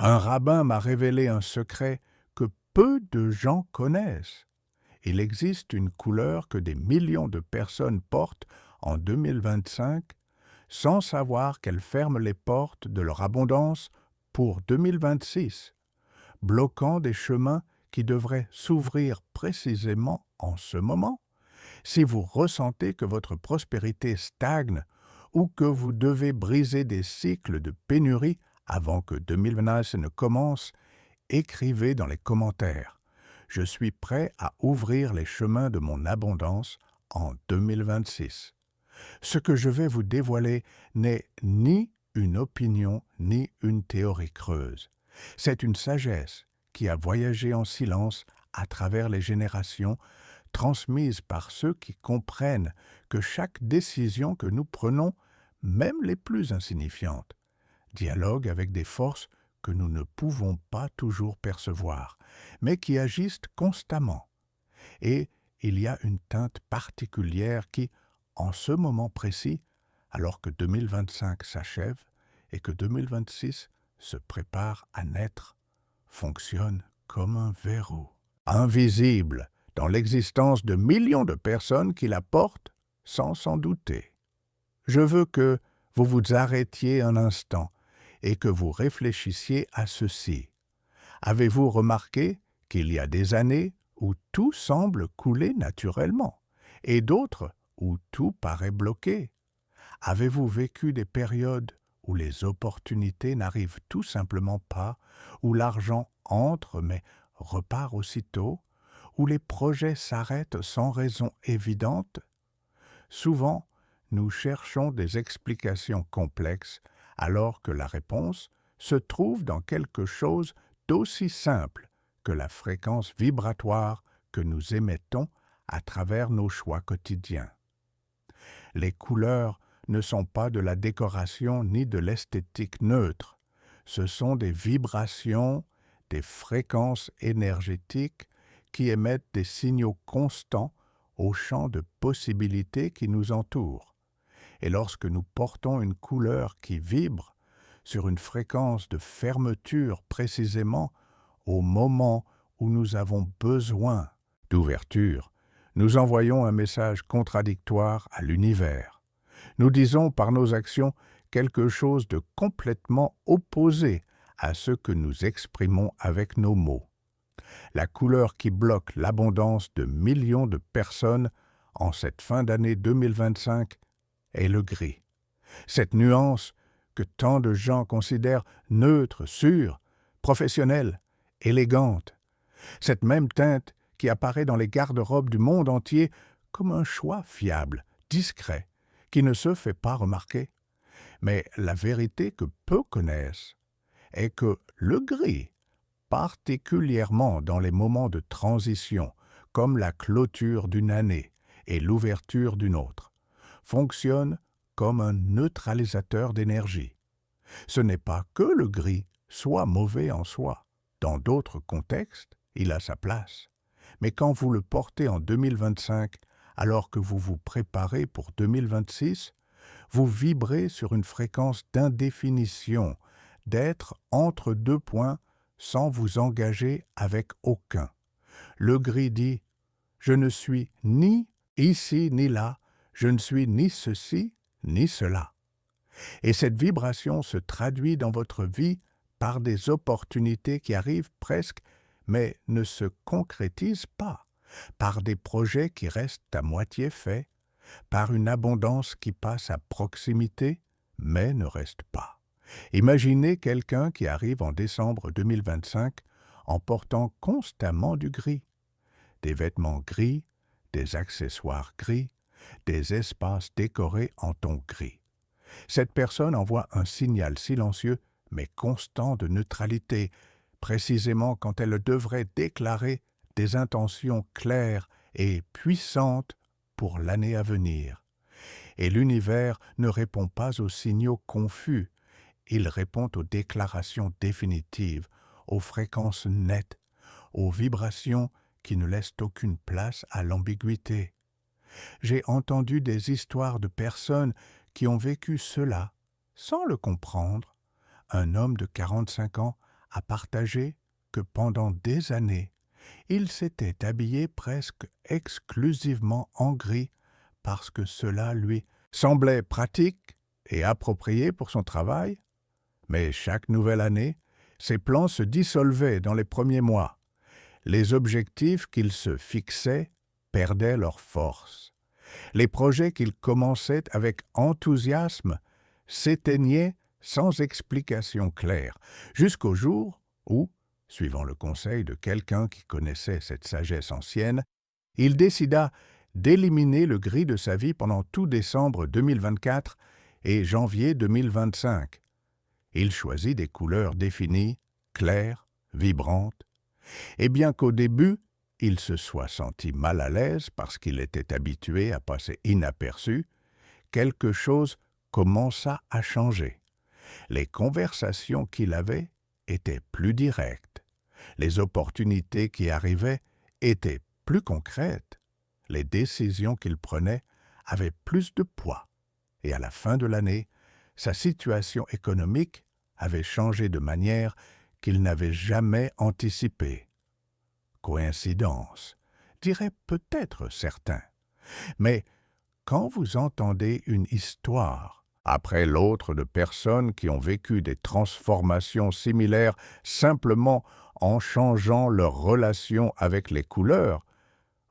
Un rabbin m'a révélé un secret que peu de gens connaissent. Il existe une couleur que des millions de personnes portent en 2025 sans savoir qu'elle ferme les portes de leur abondance pour 2026, bloquant des chemins qui devraient s'ouvrir précisément en ce moment. Si vous ressentez que votre prospérité stagne ou que vous devez briser des cycles de pénurie avant que 2026 ne commence, écrivez dans les commentaires. Je suis prêt à ouvrir les chemins de mon abondance en 2026. Ce que je vais vous dévoiler n'est ni une opinion ni une théorie creuse. C'est une sagesse qui a voyagé en silence à travers les générations, transmise par ceux qui comprennent que chaque décision que nous prenons, même les plus insignifiantes, dialogue avec des forces que nous ne pouvons pas toujours percevoir, mais qui agissent constamment. Et il y a une teinte particulière qui, en ce moment précis, alors que 2025 s'achève et que 2026 se prépare à naître, fonctionne comme un verrou. Invisible dans l'existence de millions de personnes qui la portent sans s'en douter. Je veux que vous vous arrêtiez un instant et que vous réfléchissiez à ceci. Avez-vous remarqué qu'il y a des années où tout semble couler naturellement et d'autres où tout paraît bloqué? Avez-vous vécu des périodes où les opportunités n'arrivent tout simplement pas, où l'argent entre mais repart aussitôt, où les projets s'arrêtent sans raison évidente? Souvent, nous cherchons des explications complexes alors que la réponse se trouve dans quelque chose d'aussi simple que la fréquence vibratoire que nous émettons à travers nos choix quotidiens. Les couleurs ne sont pas de la décoration ni de l'esthétique neutre. Ce sont des vibrations, des fréquences énergétiques qui émettent des signaux constants au champ de possibilités qui nous entoure. Et lorsque nous portons une couleur qui vibre sur une fréquence de fermeture précisément au moment où nous avons besoin d'ouverture, nous envoyons un message contradictoire à l'univers. Nous disons par nos actions quelque chose de complètement opposé à ce que nous exprimons avec nos mots. La couleur qui bloque l'abondance de millions de personnes en cette fin d'année 2025 est le gris. Cette nuance que tant de gens considèrent neutre, sûre, professionnelle, élégante. Cette même teinte qui apparaît dans les garde-robes du monde entier comme un choix fiable, discret, qui ne se fait pas remarquer. Mais la vérité que peu connaissent est que le gris, particulièrement dans les moments de transition, comme la clôture d'une année et l'ouverture d'une autre, fonctionne comme un neutralisateur d'énergie. Ce n'est pas que le gris soit mauvais en soi. Dans d'autres contextes, il a sa place. Mais quand vous le portez en 2025, alors que vous vous préparez pour 2026, vous vibrez sur une fréquence d'indéfinition, d'être entre deux points sans vous engager avec aucun. Le gris dit « Je ne suis ni ici ni là, je ne suis ni ceci ni cela ». Et cette vibration se traduit dans votre vie par des opportunités qui arrivent presque, mais ne se concrétisent pas, par des projets qui restent à moitié faits, par une abondance qui passe à proximité, mais ne reste pas. Imaginez quelqu'un qui arrive en décembre 2025 en portant constamment du gris, des vêtements gris, des accessoires gris, des espaces décorés en ton gris. Cette personne envoie un signal silencieux mais constant de neutralité, précisément quand elle devrait déclarer des intentions claires et puissantes pour l'année à venir. Et l'univers ne répond pas aux signaux confus, il répond aux déclarations définitives, aux fréquences nettes, aux vibrations qui ne laissent aucune place à l'ambiguïté. J'ai entendu des histoires de personnes qui ont vécu cela sans le comprendre. Un homme de 45 ans a partagé que pendant des années, il s'était habillé presque exclusivement en gris parce que cela lui semblait pratique et approprié pour son travail, mais chaque nouvelle année, ses plans se dissolvaient dans les premiers mois. Les objectifs qu'il se fixait perdaient leur force. Les projets qu'il commençait avec enthousiasme s'éteignaient sans explication claire, jusqu'au jour où, suivant le conseil de quelqu'un qui connaissait cette sagesse ancienne, il décida d'éliminer le gris de sa vie pendant tout décembre 2024 et janvier 2025. Il choisit des couleurs définies, claires, vibrantes, et bien qu'au début, il se soit senti mal à l'aise parce qu'il était habitué à passer inaperçu, quelque chose commença à changer. Les conversations qu'il avait étaient plus directes. Les opportunités qui arrivaient étaient plus concrètes. Les décisions qu'il prenait avaient plus de poids. Et à la fin de l'année, sa situation économique avait changé de manière qu'il n'avait jamais anticipée. Coïncidence, diraient peut-être certains. Mais quand vous entendez une histoire après l'autre de personnes qui ont vécu des transformations similaires simplement en changeant leur relation avec les couleurs,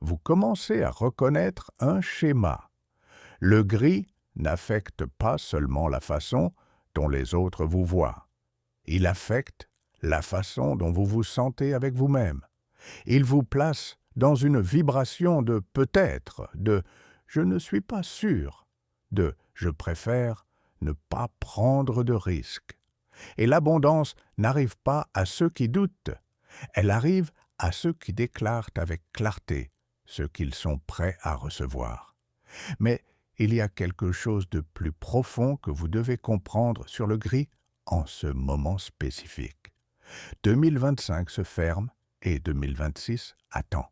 vous commencez à reconnaître un schéma. Le gris n'affecte pas seulement la façon dont les autres vous voient. Il affecte la façon dont vous vous sentez avec vous-même. Il vous place dans une vibration de peut-être, de je ne suis pas sûr, de je préfère ne pas prendre de risques. Et l'abondance n'arrive pas à ceux qui doutent, elle arrive à ceux qui déclarent avec clarté ce qu'ils sont prêts à recevoir. Mais il y a quelque chose de plus profond que vous devez comprendre sur le gris en ce moment spécifique. 2025 se ferme et 2026 attend.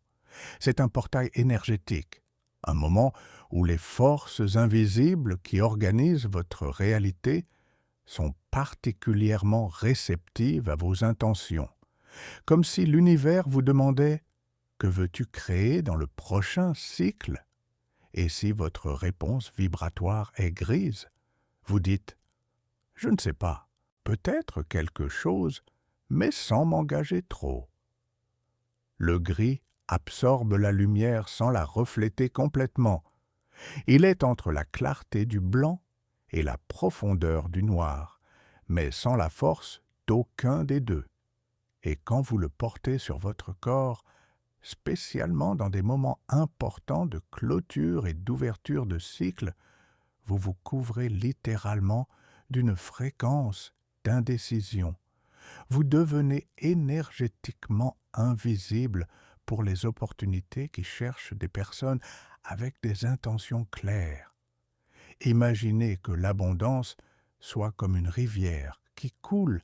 C'est un portail énergétique, un moment où les forces invisibles qui organisent votre réalité sont particulièrement réceptives à vos intentions, comme si l'univers vous demandait « Que veux-tu créer dans le prochain cycle ?» Et si votre réponse vibratoire est grise, vous dites « Je ne sais pas, peut-être quelque chose, mais sans m'engager trop. » Le gris absorbe la lumière sans la refléter complètement. Il est entre la clarté du blanc et la profondeur du noir, mais sans la force d'aucun des deux. Et quand vous le portez sur votre corps, spécialement dans des moments importants de clôture et d'ouverture de cycle, vous vous couvrez littéralement d'une fréquence d'indécision. Vous devenez énergétiquement invisible pour les opportunités qui cherchent des personnes avec des intentions claires. Imaginez que l'abondance soit comme une rivière qui coule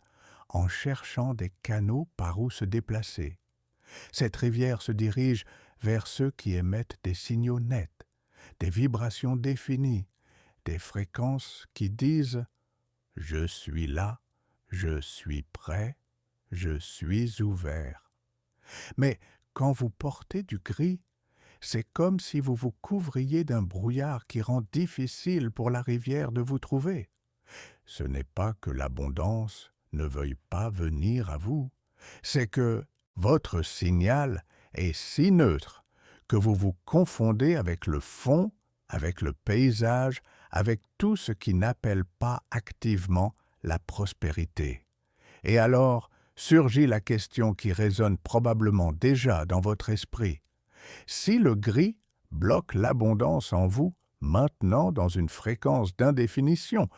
en cherchant des canaux par où se déplacer. Cette rivière se dirige vers ceux qui émettent des signaux nets, des vibrations définies, des fréquences qui disent « Je suis là, je suis prêt, je suis ouvert ». Mais quand vous portez du gris, c'est comme si vous vous couvriez d'un brouillard qui rend difficile pour la rivière de vous trouver. Ce n'est pas que l'abondance ne veuille pas venir à vous, c'est que votre signal est si neutre que vous vous confondez avec le fond, avec le paysage, avec tout ce qui n'appelle pas activement la prospérité. Et alors surgit la question qui résonne probablement déjà dans votre esprit. Si le gris bloque l'abondance en vous, maintenant dans une fréquence d'indéfinition,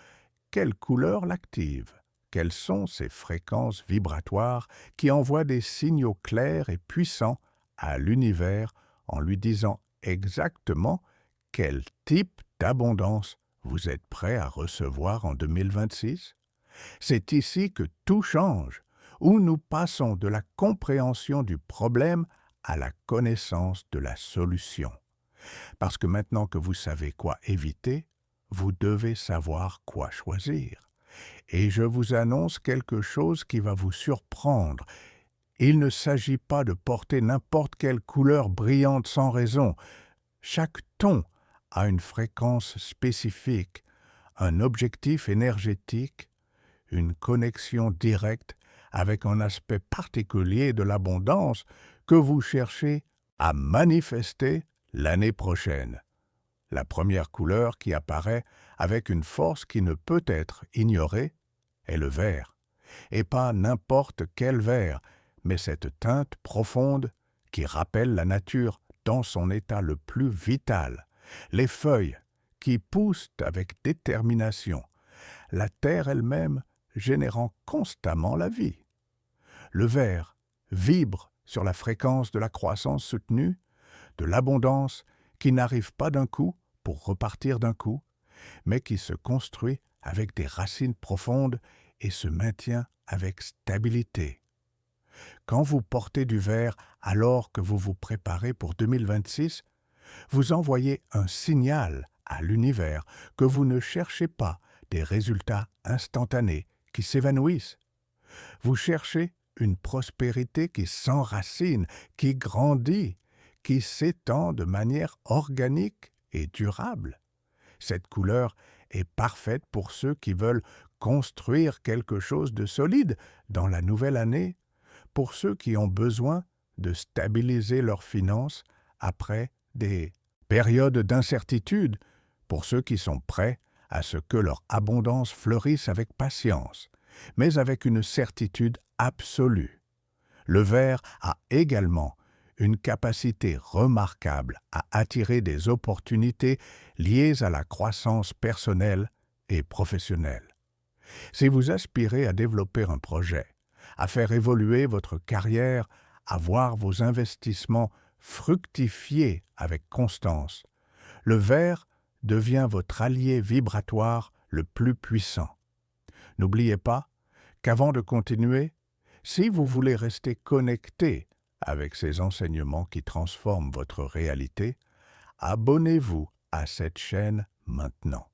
quelle couleur l'active ? Quelles sont ces fréquences vibratoires qui envoient des signaux clairs et puissants à l'univers en lui disant exactement quel type d'abondance vous êtes prêt à recevoir en 2026 ? C'est ici que tout change, où nous passons de la compréhension du problème à la connaissance de la solution. Parce que maintenant que vous savez quoi éviter, vous devez savoir quoi choisir. Et je vous annonce quelque chose qui va vous surprendre. Il ne s'agit pas de porter n'importe quelle couleur brillante sans raison. Chaque ton a une fréquence spécifique, un objectif énergétique, une connexion directe avec un aspect particulier de l'abondance que vous cherchez à manifester l'année prochaine. La première couleur qui apparaît avec une force qui ne peut être ignorée est le vert. Et pas n'importe quel vert, mais cette teinte profonde qui rappelle la nature dans son état le plus vital. Les feuilles qui poussent avec détermination, la terre elle-même générant constamment la vie. Le vert vibre sur la fréquence de la croissance soutenue, de l'abondance qui n'arrive pas d'un coup pour repartir d'un coup, mais qui se construit avec des racines profondes et se maintient avec stabilité. Quand vous portez du vert alors que vous vous préparez pour 2026, vous envoyez un signal à l'univers que vous ne cherchez pas des résultats instantanés qui s'évanouissent. Vous cherchez une prospérité qui s'enracine, qui grandit, qui s'étend de manière organique et durable. Cette couleur est parfaite pour ceux qui veulent construire quelque chose de solide dans la nouvelle année, pour ceux qui ont besoin de stabiliser leurs finances après des périodes d'incertitude, pour ceux qui sont prêts à ce que leur abondance fleurisse avec patience, mais avec une certitude absolue. Le vert a également une capacité remarquable à attirer des opportunités liées à la croissance personnelle et professionnelle. Si vous aspirez à développer un projet, à faire évoluer votre carrière, à voir vos investissements fructifier avec constance, le vert devient votre allié vibratoire le plus puissant. N'oubliez pas qu'avant de continuer, si vous voulez rester connecté avec ces enseignements qui transforment votre réalité, abonnez-vous à cette chaîne maintenant.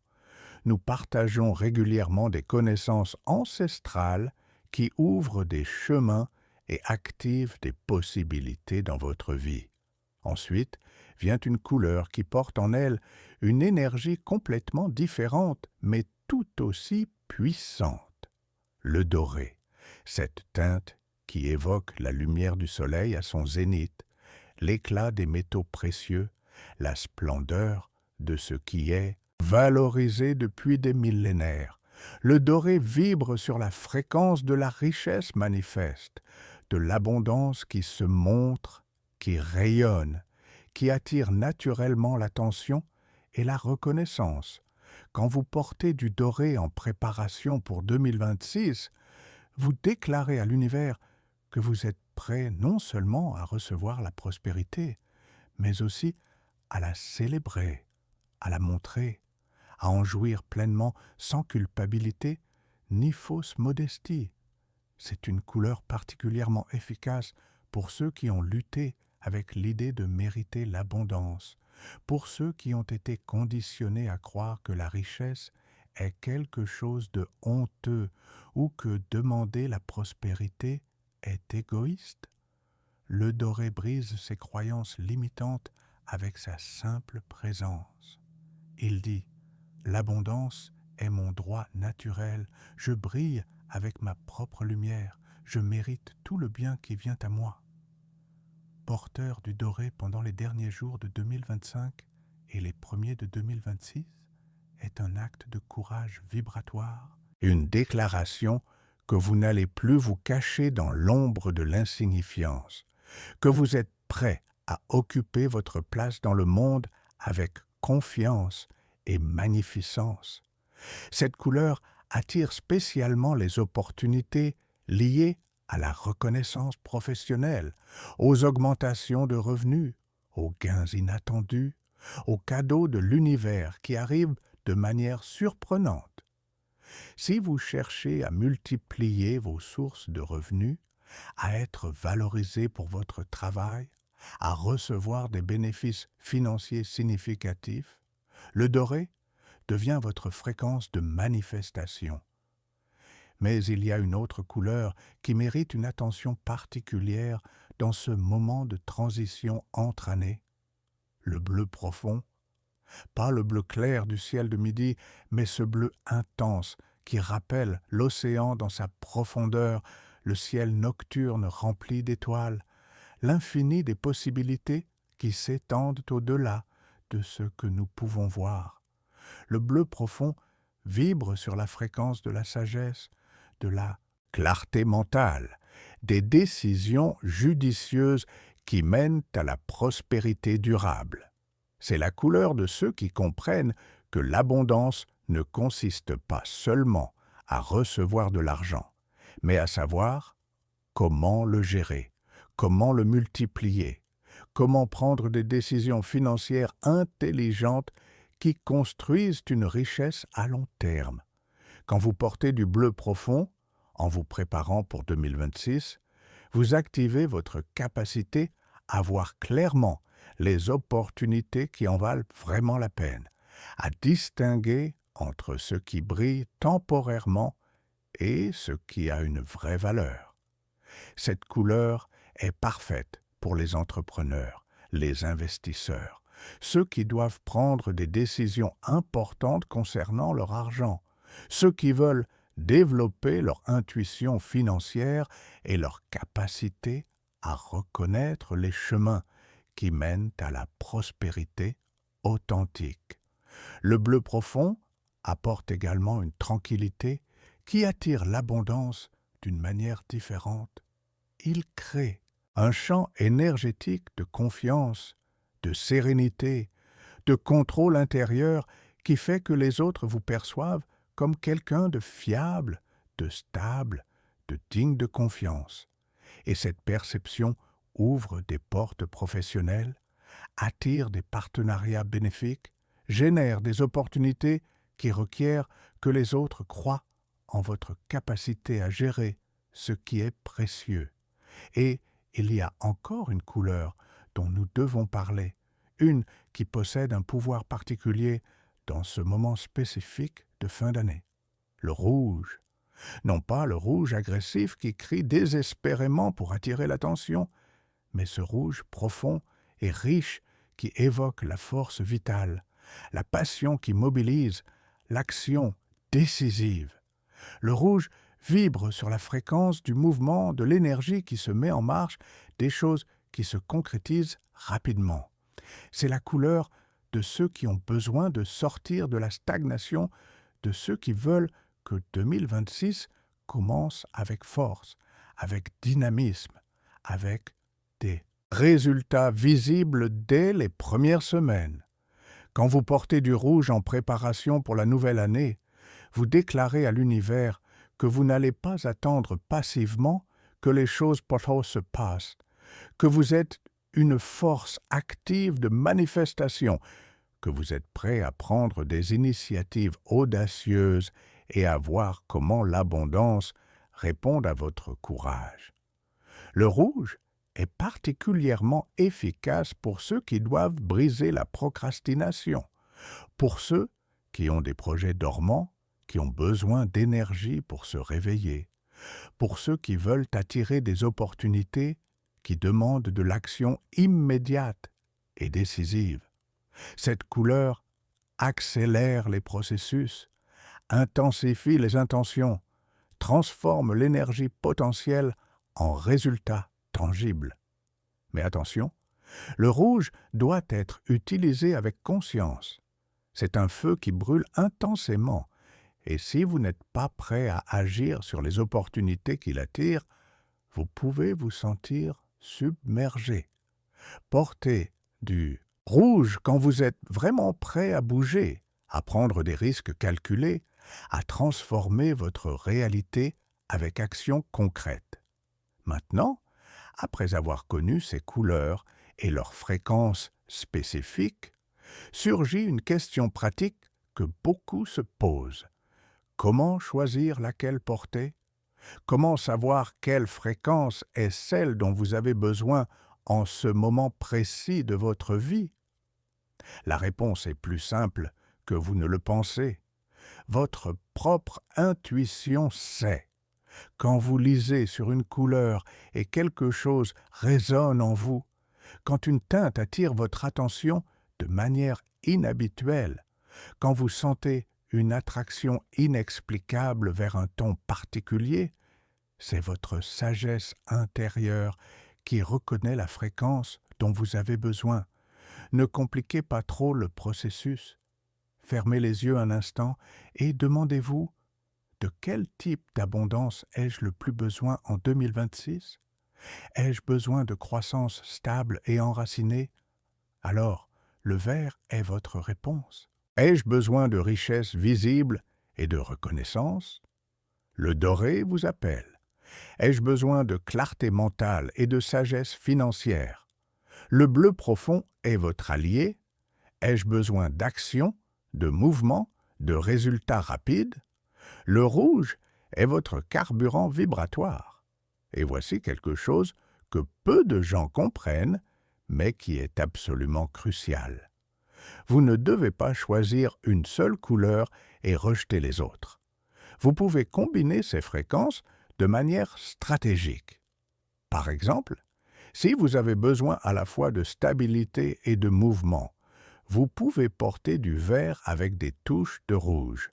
Nous partageons régulièrement des connaissances ancestrales qui ouvrent des chemins et activent des possibilités dans votre vie. Ensuite vient une couleur qui porte en elle une énergie complètement différente, mais tout aussi puissante. Le doré, cette teinte qui évoque la lumière du soleil à son zénith, l'éclat des métaux précieux, la splendeur de ce qui est valorisé depuis des millénaires. Le doré vibre sur la fréquence de la richesse manifeste, de l'abondance qui se montre, qui rayonne, qui attire naturellement l'attention et la reconnaissance. Quand vous portez du doré en préparation pour 2026, vous déclarez à l'univers que vous êtes prêt non seulement à recevoir la prospérité, mais aussi à la célébrer, à la montrer, à en jouir pleinement sans culpabilité ni fausse modestie. C'est une couleur particulièrement efficace pour ceux qui ont lutté avec l'idée de mériter l'abondance, pour ceux qui ont été conditionnés à croire que la richesse est quelque chose de honteux ou que demander la prospérité est égoïste. Le doré brise ces croyances limitantes avec sa simple présence. Il dit « L'abondance est mon droit naturel, je brille avec ma propre lumière, je mérite tout le bien qui vient à moi. » Porteur du doré pendant les derniers jours de 2025 et les premiers de 2026 est un acte de courage vibratoire, une déclaration que vous n'allez plus vous cacher dans l'ombre de l'insignifiance, que vous êtes prêt à occuper votre place dans le monde avec confiance et magnificence. Cette couleur attire spécialement les opportunités liées à la reconnaissance professionnelle, aux augmentations de revenus, aux gains inattendus, aux cadeaux de l'univers qui arrivent de manière surprenante. Si vous cherchez à multiplier vos sources de revenus, à être valorisé pour votre travail, à recevoir des bénéfices financiers significatifs, le doré devient votre fréquence de manifestation. Mais il y a une autre couleur qui mérite une attention particulière dans ce moment de transition entre années. Le bleu profond, pas le bleu clair du ciel de midi, mais ce bleu intense qui rappelle l'océan dans sa profondeur, le ciel nocturne rempli d'étoiles, l'infini des possibilités qui s'étendent au-delà de ce que nous pouvons voir. Le bleu profond vibre sur la fréquence de la sagesse, de la clarté mentale, des décisions judicieuses qui mènent à la prospérité durable. C'est la couleur de ceux qui comprennent que l'abondance ne consiste pas seulement à recevoir de l'argent, mais à savoir comment le gérer, comment le multiplier, comment prendre des décisions financières intelligentes qui construisent une richesse à long terme. Quand vous portez du bleu profond, en vous préparant pour 2026, vous activez votre capacité à voir clairement les opportunités qui en valent vraiment la peine, à distinguer entre ce qui brille temporairement et ce qui a une vraie valeur. Cette couleur est parfaite pour les entrepreneurs, les investisseurs, ceux qui doivent prendre des décisions importantes concernant leur argent, ceux qui veulent développer leur intuition financière et leur capacité à reconnaître les chemins qui mènent à la prospérité authentique. Le bleu profond apporte également une tranquillité qui attire l'abondance d'une manière différente. Il crée un champ énergétique de confiance, de sérénité, de contrôle intérieur qui fait que les autres vous perçoivent comme quelqu'un de fiable, de stable, de digne de confiance. Et cette perception ouvre des portes professionnelles, attire des partenariats bénéfiques, génère des opportunités qui requièrent que les autres croient en votre capacité à gérer ce qui est précieux. Et il y a encore une couleur dont nous devons parler, une qui possède un pouvoir particulier dans ce moment spécifique de fin d'année. Le rouge. Non pas le rouge agressif qui crie désespérément pour attirer l'attention, mais ce rouge profond et riche qui évoque la force vitale, la passion qui mobilise, l'action décisive. Le rouge vibre sur la fréquence du mouvement, de l'énergie qui se met en marche, des choses qui se concrétisent rapidement. C'est la couleur de ceux qui ont besoin de sortir de la stagnation, de ceux qui veulent que 2026 commence avec force, avec dynamisme, avec des résultats visibles dès les premières semaines. Quand vous portez du rouge en préparation pour la nouvelle année, vous déclarez à l'univers que vous n'allez pas attendre passivement que les choses se passent, que vous êtes une force active de manifestation, que vous êtes prêt à prendre des initiatives audacieuses et à voir comment l'abondance répond à votre courage. Le rouge est particulièrement efficace pour ceux qui doivent briser la procrastination, pour ceux qui ont des projets dormants, qui ont besoin d'énergie pour se réveiller, pour ceux qui veulent attirer des opportunités qui demandent de l'action immédiate et décisive. Cette couleur accélère les processus, intensifie les intentions, transforme l'énergie potentielle en résultats tangibles. Mais attention, le rouge doit être utilisé avec conscience. C'est un feu qui brûle intensément, et si vous n'êtes pas prêt à agir sur les opportunités qu'il attire, vous pouvez vous sentir submergé. Portez du rouge quand vous êtes vraiment prêt à bouger, à prendre des risques calculés, à transformer votre réalité avec action concrète. Maintenant, après avoir connu ces couleurs et leurs fréquences spécifiques, surgit une question pratique que beaucoup se posent. Comment choisir laquelle porter? Comment savoir quelle fréquence est celle dont vous avez besoin en ce moment précis de votre vie? La réponse est plus simple que vous ne le pensez. Votre propre intuition sait. Quand vous lisez sur une couleur et quelque chose résonne en vous, quand une teinte attire votre attention de manière inhabituelle, quand vous sentez une attraction inexplicable vers un ton particulier, c'est votre sagesse intérieure qui reconnaît la fréquence dont vous avez besoin. Ne compliquez pas trop le processus. Fermez les yeux un instant et demandez-vous: de quel type d'abondance ai-je le plus besoin en 2026? Ai-je besoin de croissance stable et enracinée? Alors, le vert est votre réponse. Ai-je besoin de richesse visible et de reconnaissance? Le doré vous appelle. Ai-je besoin de clarté mentale et de sagesse financière? Le bleu profond est votre allié. Ai-je besoin d'action, de mouvement, de résultats rapides? Le rouge est votre carburant vibratoire. Et voici quelque chose que peu de gens comprennent, mais qui est absolument crucial. Vous ne devez pas choisir une seule couleur et rejeter les autres. Vous pouvez combiner ces fréquences de manière stratégique. Par exemple, si vous avez besoin à la fois de stabilité et de mouvement, vous pouvez porter du vert avec des touches de rouge.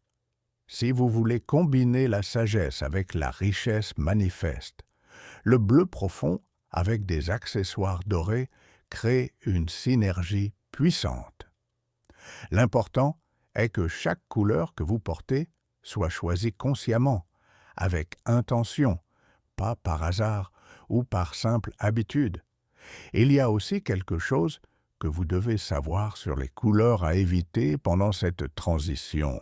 Si vous voulez combiner la sagesse avec la richesse manifeste, le bleu profond avec des accessoires dorés crée une synergie puissante. L'important est que chaque couleur que vous portez soit choisie consciemment, avec intention, pas par hasard ou par simple habitude. Il y a aussi quelque chose que vous devez savoir sur les couleurs à éviter pendant cette transition.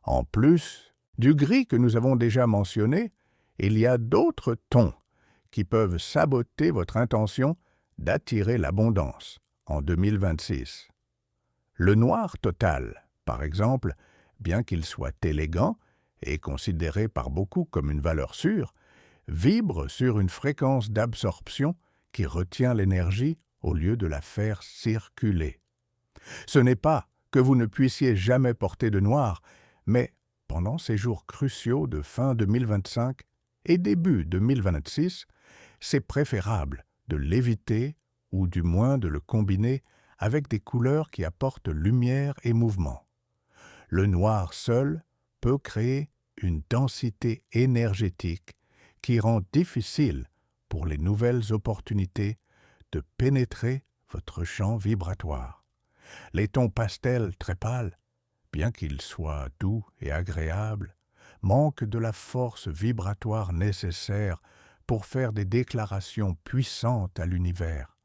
En plus du gris que nous avons déjà mentionné, il y a d'autres tons qui peuvent saboter votre intention d'attirer l'abondance en 2026. Le noir total, par exemple, bien qu'il soit élégant et considéré par beaucoup comme une valeur sûre, vibre sur une fréquence d'absorption qui retient l'énergie au lieu de la faire circuler. Ce n'est pas que vous ne puissiez jamais porter de noir, mais pendant ces jours cruciaux de fin 2025 et début 2026, c'est préférable de l'éviter ou du moins de le combiner avec des couleurs qui apportent lumière et mouvement. Le noir seul peut créer une densité énergétique qui rend difficile pour les nouvelles opportunités de pénétrer votre champ vibratoire. Les tons pastels très pâles, bien qu'ils soient doux et agréables, manquent de la force vibratoire nécessaire pour faire des déclarations puissantes à l'univers.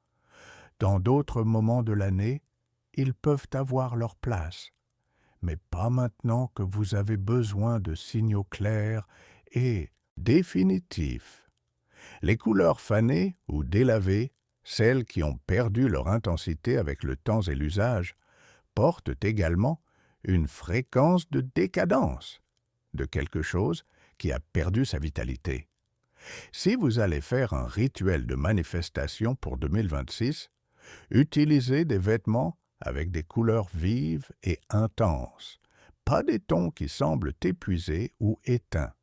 Dans d'autres moments de l'année, ils peuvent avoir leur place, mais pas maintenant que vous avez besoin de signaux clairs et définitifs. Les couleurs fanées ou délavées, celles qui ont perdu leur intensité avec le temps et l'usage, portent également une fréquence de décadence, de quelque chose qui a perdu sa vitalité. Si vous allez faire un rituel de manifestation pour 2026, utilisez des vêtements avec des couleurs vives et intenses, pas des tons qui semblent épuisés ou éteints.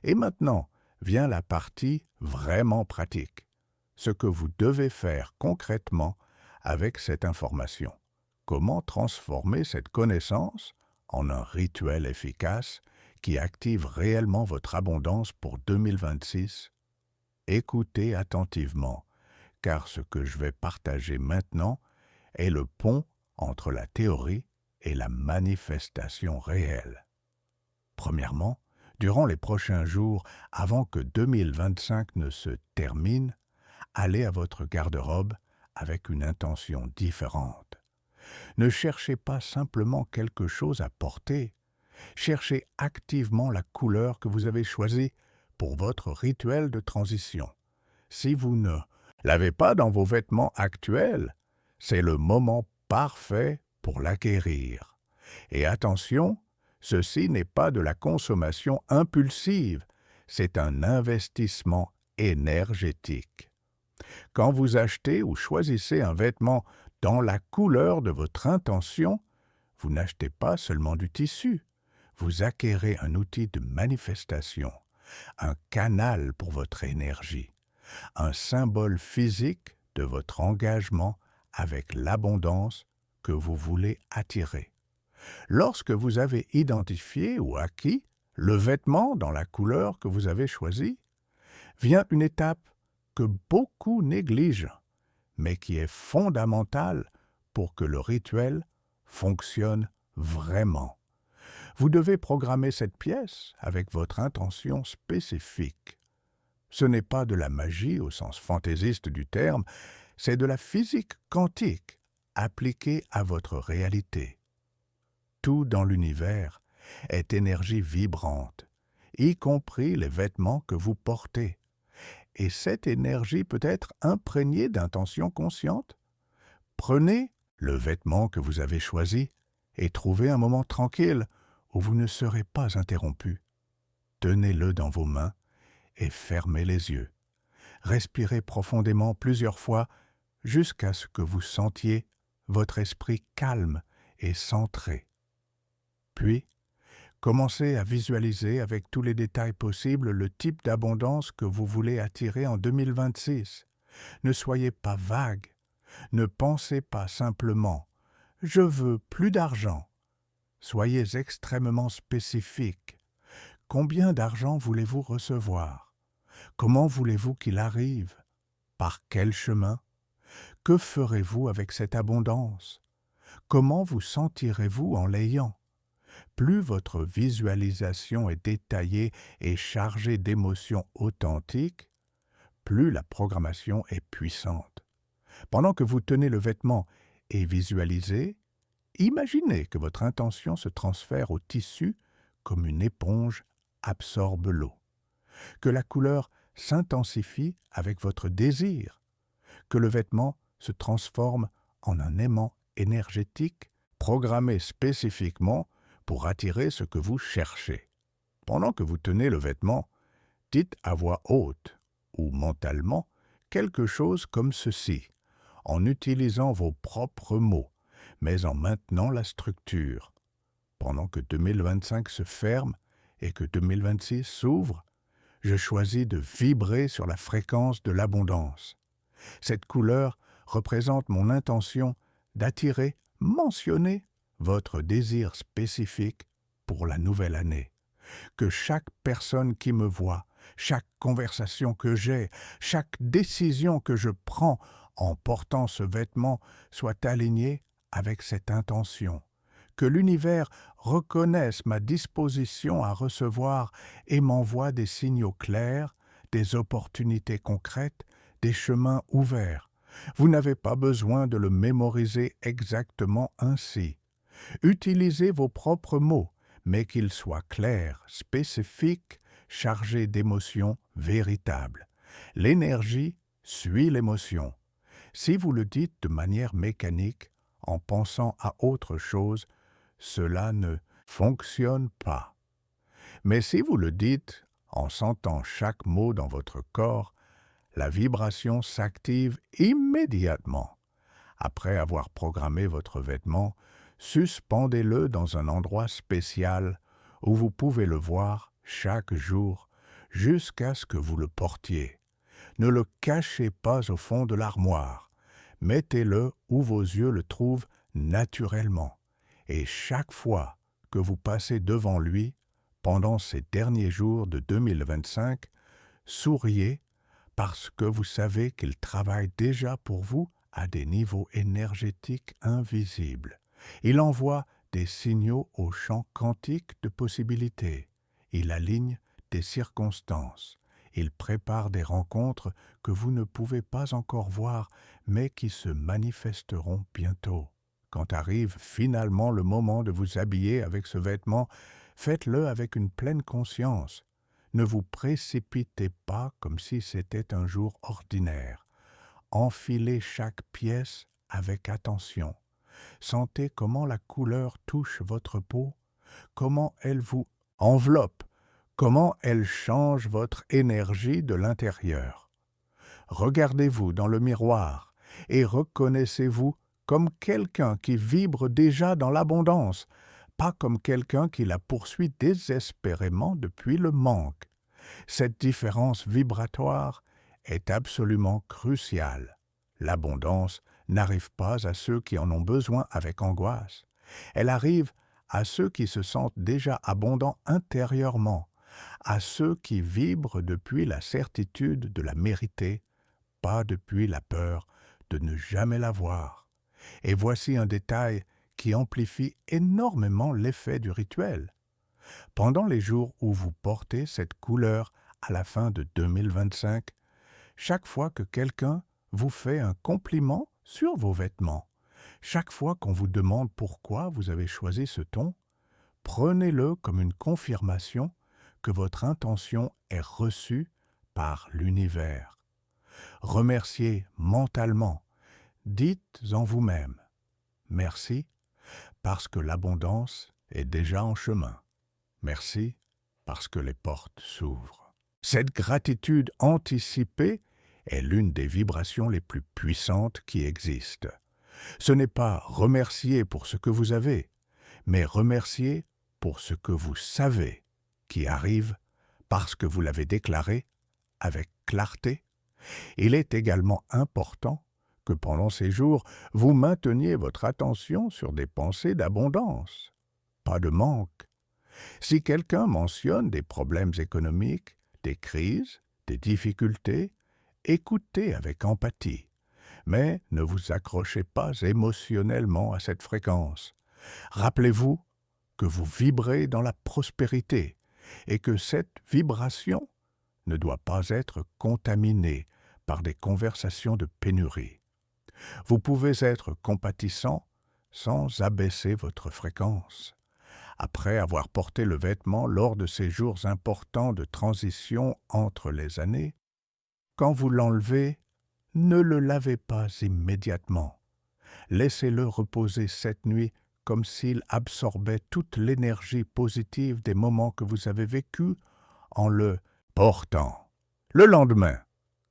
Et maintenant vient la partie vraiment pratique, ce que vous devez faire concrètement avec cette information. Comment transformer cette connaissance en un rituel efficace qui active réellement votre abondance pour 2026? Écoutez attentivement, car ce que je vais partager maintenant est le pont entre la théorie et la manifestation réelle. Premièrement, durant les prochains jours, avant que 2025 ne se termine, allez à votre garde-robe avec une intention différente. Ne cherchez pas simplement quelque chose à porter, cherchez activement la couleur que vous avez choisie pour votre rituel de transition. Si vous ne l'avez pas dans vos vêtements actuels, c'est le moment parfait pour l'acquérir. Et attention, ceci n'est pas de la consommation impulsive, c'est un investissement énergétique. Quand vous achetez ou choisissez un vêtement dans la couleur de votre intention, vous n'achetez pas seulement du tissu, vous acquérez un outil de manifestation, un canal pour votre énergie, un symbole physique de votre engagement avec l'abondance que vous voulez attirer. Lorsque vous avez identifié ou acquis le vêtement dans la couleur que vous avez choisi, vient une étape que beaucoup négligent, mais qui est fondamentale pour que le rituel fonctionne vraiment. Vous devez programmer cette pièce avec votre intention spécifique. Ce n'est pas de la magie au sens fantaisiste du terme, c'est de la physique quantique appliquée à votre réalité. Tout dans l'univers est énergie vibrante, y compris les vêtements que vous portez. Et cette énergie peut être imprégnée d'intentions conscientes. Prenez le vêtement que vous avez choisi et trouvez un moment tranquille où vous ne serez pas interrompu. Tenez-le dans vos mains et fermez les yeux. Respirez profondément plusieurs fois jusqu'à ce que vous sentiez votre esprit calme et centré. Puis, commencez à visualiser avec tous les détails possibles le type d'abondance que vous voulez attirer en 2026. Ne soyez pas vague. Ne pensez pas simplement « je veux plus d'argent ». Soyez extrêmement spécifique. Combien d'argent voulez-vous recevoir? Comment voulez-vous qu'il arrive? Par quel chemin? Que ferez-vous avec cette abondance? Comment vous sentirez-vous en l'ayant? Plus votre visualisation est détaillée et chargée d'émotions authentiques, plus la programmation est puissante. Pendant que vous tenez le vêtement et visualisez, imaginez que votre intention se transfère au tissu comme une éponge absorbe l'eau, que la couleur s'intensifie avec votre désir, que le vêtement se transforme en un aimant énergétique programmé spécifiquement pour attirer ce que vous cherchez. Pendant que vous tenez le vêtement, dites à voix haute ou mentalement quelque chose comme ceci, en utilisant vos propres mots, mais en maintenant la structure. Pendant que 2025 se ferme et que 2026 s'ouvre, je choisis de vibrer sur la fréquence de l'abondance. Cette couleur représente mon intention d'attirer, mentionner votre désir spécifique pour la nouvelle année. Que chaque personne qui me voit, chaque conversation que j'ai, chaque décision que je prends en portant ce vêtement soit alignée avec cette intention. Que l'univers reconnaisse ma disposition à recevoir et m'envoie des signaux clairs, des opportunités concrètes, des chemins ouverts. Vous n'avez pas besoin de le mémoriser exactement ainsi. Utilisez vos propres mots, mais qu'ils soient clairs, spécifiques, chargés d'émotions véritables. L'énergie suit l'émotion. Si vous le dites de manière mécanique, en pensant à autre chose, cela ne fonctionne pas. Mais si vous le dites en sentant chaque mot dans votre corps, la vibration s'active immédiatement. Après avoir programmé votre vêtement, suspendez-le dans un endroit spécial où vous pouvez le voir chaque jour jusqu'à ce que vous le portiez. Ne le cachez pas au fond de l'armoire. Mettez-le où vos yeux le trouvent naturellement. Et chaque fois que vous passez devant lui, pendant ces derniers jours de 2025, souriez parce que vous savez qu'il travaille déjà pour vous à des niveaux énergétiques invisibles. Il envoie des signaux au champ quantique de possibilités. Il aligne des circonstances. Il prépare des rencontres que vous ne pouvez pas encore voir, mais qui se manifesteront bientôt. Quand arrive finalement le moment de vous habiller avec ce vêtement, faites-le avec une pleine conscience. Ne vous précipitez pas comme si c'était un jour ordinaire. Enfilez chaque pièce avec attention. Sentez comment la couleur touche votre peau, comment elle vous enveloppe, comment elle change votre énergie de l'intérieur. Regardez-vous dans le miroir et reconnaissez-vous comme quelqu'un qui vibre déjà dans l'abondance, pas comme quelqu'un qui la poursuit désespérément depuis le manque. Cette différence vibratoire est absolument cruciale. L'abondance n'arrive pas à ceux qui en ont besoin avec angoisse. Elle arrive à ceux qui se sentent déjà abondants intérieurement, à ceux qui vibrent depuis la certitude de la mériter, pas depuis la peur de ne jamais l'avoir. Et voici un détail qui amplifie énormément l'effet du rituel. Pendant les jours où vous portez cette couleur à la fin de 2025, chaque fois que quelqu'un vous fait un compliment sur vos vêtements, chaque fois qu'on vous demande pourquoi vous avez choisi ce ton, prenez-le comme une confirmation que votre intention est reçue par l'univers. Remerciez mentalement. Dites en vous-même « Merci » parce que l'abondance est déjà en chemin. Merci parce que les portes s'ouvrent. Cette gratitude anticipée est l'une des vibrations les plus puissantes qui existent. Ce n'est pas remercier pour ce que vous avez, mais remercier pour ce que vous savez qui arrive parce que vous l'avez déclaré avec clarté. Il est également important que pendant ces jours, vous mainteniez votre attention sur des pensées d'abondance, pas de manque. Si quelqu'un mentionne des problèmes économiques, des crises, des difficultés, écoutez avec empathie, mais ne vous accrochez pas émotionnellement à cette fréquence. Rappelez-vous que vous vibrez dans la prospérité et que cette vibration ne doit pas être contaminée par des conversations de pénurie. Vous pouvez être compatissant sans abaisser votre fréquence. Après avoir porté le vêtement lors de ces jours importants de transition entre les années, quand vous l'enlevez, ne le lavez pas immédiatement. Laissez-le reposer cette nuit comme s'il absorbait toute l'énergie positive des moments que vous avez vécus en le portant. Le lendemain,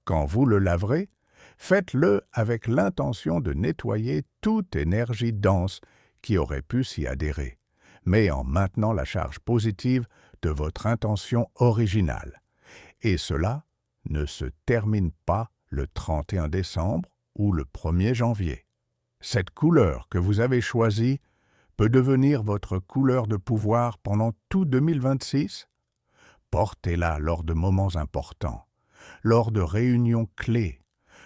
quand vous le laverez, faites-le avec l'intention de nettoyer toute énergie dense qui aurait pu s'y adhérer, mais en maintenant la charge positive de votre intention originale. Et cela ne se termine pas le 31 décembre ou le 1er janvier. Cette couleur que vous avez choisie peut devenir votre couleur de pouvoir pendant tout 2026. Portez-la lors de moments importants, lors de réunions clés,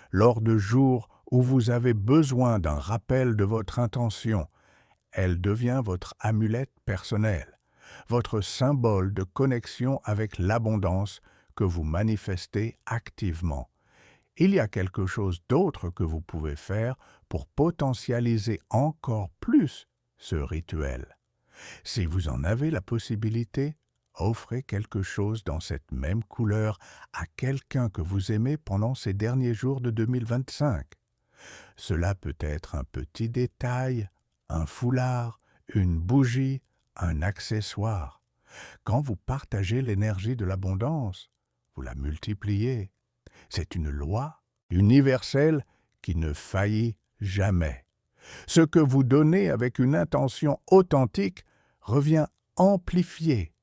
lors de jours où vous avez besoin d'un rappel de votre intention. Elle devient votre amulette personnelle, votre symbole de connexion avec l'abondance que vous manifestez activement. Il y a quelque chose d'autre que vous pouvez faire pour potentialiser encore plus ce rituel. Si vous en avez la possibilité, offrez quelque chose dans cette même couleur à quelqu'un que vous aimez pendant ces derniers jours de 2025. Cela peut être un petit détail, un foulard, une bougie, un accessoire. Quand vous partagez l'énergie de l'abondance, vous la multipliez. C'est une loi universelle qui ne faillit jamais. Ce que vous donnez avec une intention authentique revient amplifié,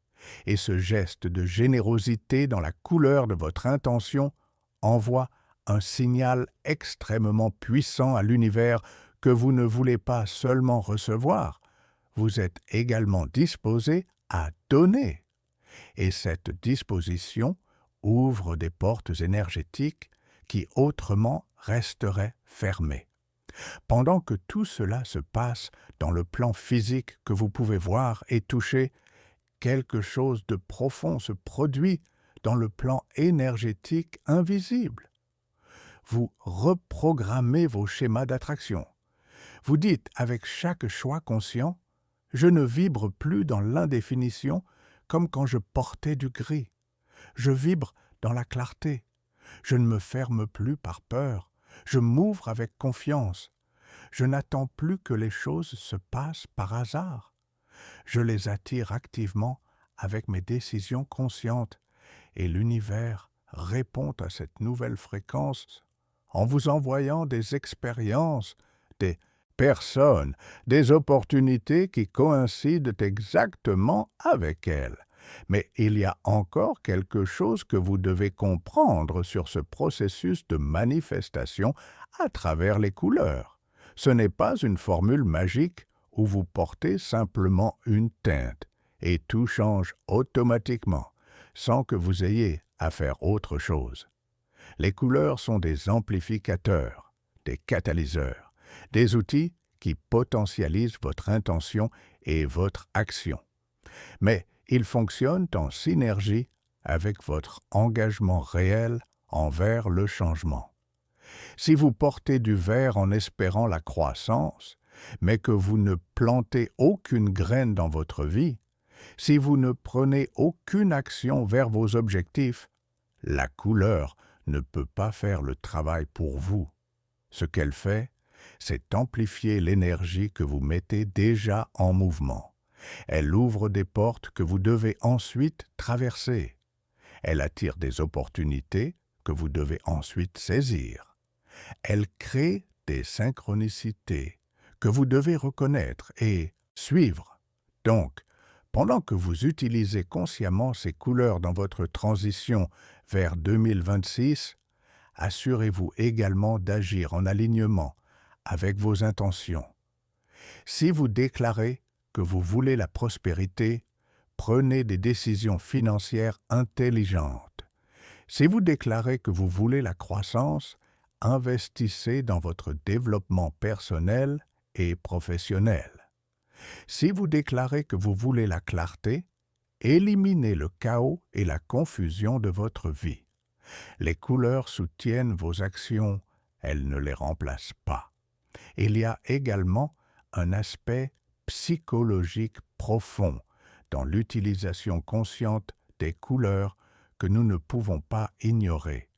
et ce geste de générosité dans la couleur de votre intention envoie un signal extrêmement puissant à l'univers que vous ne voulez pas seulement recevoir, vous êtes également disposé à donner. Et cette disposition ouvre des portes énergétiques qui autrement resteraient fermées. Pendant que tout cela se passe dans le plan physique que vous pouvez voir et toucher, quelque chose de profond se produit dans le plan énergétique invisible. Vous reprogrammez vos schémas d'attraction. Vous dites avec chaque choix conscient « Je ne vibre plus dans l'indéfinition comme quand je portais du gris. Je vibre dans la clarté. Je ne me ferme plus par peur. Je m'ouvre avec confiance. Je n'attends plus que les choses se passent par hasard. Je les attire activement avec mes décisions conscientes et l'univers répond à cette nouvelle fréquence en vous envoyant des expériences, des personnes, des opportunités qui coïncident exactement avec elles. Mais il y a encore quelque chose que vous devez comprendre sur ce processus de manifestation à travers les couleurs. Ce n'est pas une formule magique où vous portez simplement une teinte et tout change automatiquement, sans que vous ayez à faire autre chose. Les couleurs sont des amplificateurs, des catalyseurs, des outils qui potentialisent votre intention et votre action. Mais ils fonctionnent en synergie avec votre engagement réel envers le changement. Si vous portez du vert en espérant la croissance, mais que vous ne plantez aucune graine dans votre vie, si vous ne prenez aucune action vers vos objectifs, la couleur ne peut pas faire le travail pour vous. Ce qu'elle fait, c'est amplifier l'énergie que vous mettez déjà en mouvement. Elle ouvre des portes que vous devez ensuite traverser. Elle attire des opportunités que vous devez ensuite saisir. Elle crée des synchronicités que vous devez reconnaître et suivre. Donc, pendant que vous utilisez consciemment ces couleurs dans votre transition vers 2026, assurez-vous également d'agir en alignement avec vos intentions. Si vous déclarez que vous voulez la prospérité, prenez des décisions financières intelligentes. Si vous déclarez que vous voulez la croissance, investissez dans votre développement personnel et professionnel. Si vous déclarez que vous voulez la clarté, éliminez le chaos et la confusion de votre vie. Les couleurs soutiennent vos actions, elles ne les remplacent pas. Il y a également un aspect psychologique profond dans l'utilisation consciente des couleurs que nous ne pouvons pas ignorer.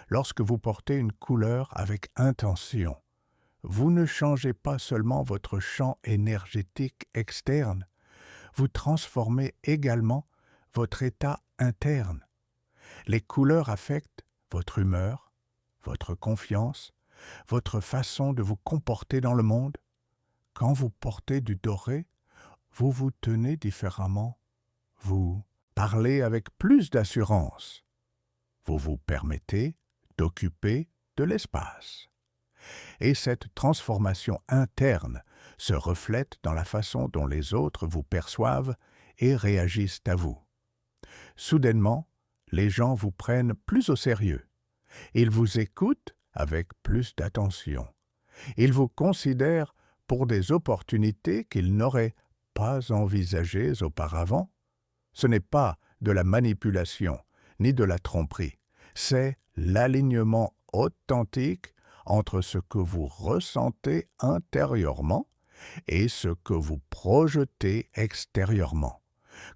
Lorsque vous portez une couleur avec intention, vous ne changez pas seulement votre champ énergétique externe, vous transformez également votre état interne. Les couleurs affectent votre humeur, votre confiance, votre façon de vous comporter dans le monde. Quand vous portez du doré, vous vous tenez différemment. Vous parlez avec plus d'assurance. Vous vous permettez d'occuper de l'espace. Et cette transformation interne se reflète dans la façon dont les autres vous perçoivent et réagissent à vous. Soudainement, les gens vous prennent plus au sérieux. Ils vous écoutent avec plus d'attention. Ils vous considèrent pour des opportunités qu'ils n'auraient pas envisagées auparavant. Ce n'est pas de la manipulation ni de la tromperie, c'est l'alignement authentique entre ce que vous ressentez intérieurement et ce que vous projetez extérieurement.